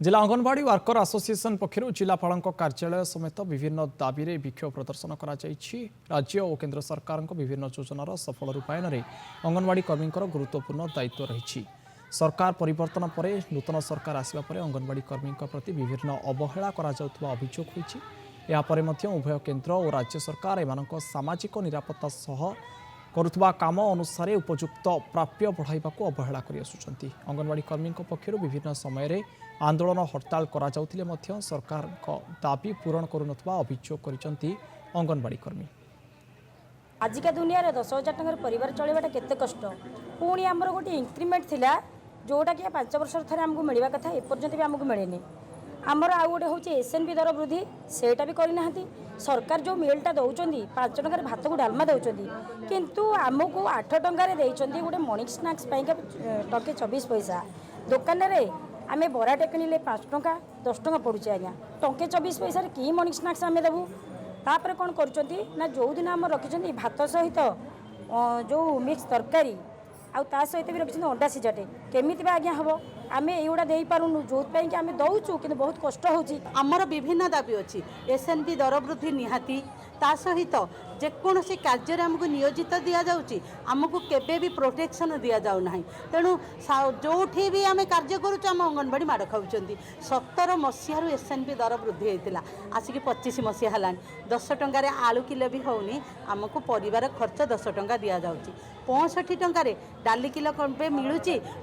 जिला anganwadi worker association पक्षर जिलापाल कार्यालय समेत विभिन्न दाबी में विक्षोभ प्रदर्शन कर राज्य और केन्द्र सरकार विभिन्न योजनार सफल रूपायन में अंगनवाड़ी कर्मी गुरुत्वपूर्ण दायित्व रही। सरकार परिवर्तन पर नूतन सरकार आसवा पर अंगनवाड़ी कर्मी प्रति विभिन्न अवहेला अभियोग होती। उभय केन्द्र और राज्य सरकार एम सामाजिक निरापत्ता सह करुवा काम अनुसार उपयुक्त प्राप्य बढ़ाइबा अवहेला कर आसुचंती। अंगनवाड़ी कर्मी पक्षर विभिन्न समय आंदोलन हड़ताल करा जाउथिले मध्य सरकार दाबी पूरण करुनथवा अभियोग करिसंती अंगनवाड़ी कर्मी। आजिका दुनिया रे 10,000 टंकार परिवार चलैबाटा केते कष्ट। पुणी आमर गोटे इंक्रीमेंट थिला जोटा कि 5 वर्ष थरे हमको मिलवा कथा एपर्यंत भी हमको मिलेनी। आमर आउ गोटे हूँ एसएनपी दर वृद्धि सेटा भी करना। सरकार जो मिलटा दौरान 5 टंकार भात को डालमा दौरान किंतु आमको 8 टंकार गोटे मॉर्निंग स्नैक्स टके 24 पैसा। दुकान रे आमे बराटे किणिले 5 टंका 10 टंका पड़ुचे आज्ञा टंके 24 पैसा कि मॉर्निंग स्नैक्स आमे देबू। तापर कौन कर जो दिन आम रखिंट भात सहित जो मिक्स तरकारी आ सहित भी रखिंट अंडा सिझाटे केमी आज्ञा हम आम युवा दे पारूनु जो आम दौचु कि बहुत कष्ट होमर विभिन्न दाबी अच्छी एसएनपी दर वृद्धि निहाती ता सहित जेकोसी कार्य आमको नियोजित दि जाऊँगी आमको केबे भी प्रोटेक्शन दि जाऊना। तेणु जो भी आम कार्य करुम अंगनवाड़ी माड़ खाऊँ 17 मसीह एसएनपी दर वृद्धि होता आसिक 25 मसीहा है 10 टंकार आलू किलो भी होनी आमको परिवार खर्च 10 टंका दि जाऊँगी 65 टंकार डाली किलो मिलूँ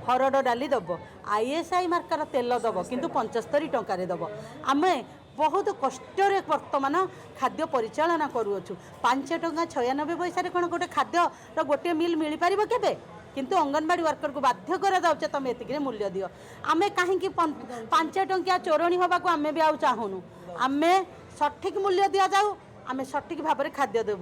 हरड़ डाली दब आईएसआई मार्कर तेल दब किंतु 75 टंकार दब आम बहुत कष्ट वर्तमान खाद्य परिचालना करुचु 5 टंका 96 पैसा कौन गोटे खाद्य गोटे मिल मिल पार के किंतु अंगनवाड़ी वर्कर को बाध्य कर जाऊे तुम एतिक मूल्य दियो। आम कहीं 5 टंकिया चोरणी होगा आम भी आउ चाहूनु आम सठिक मूल्य दि जाऊ आम सठिक भाव में खाद्य देवु।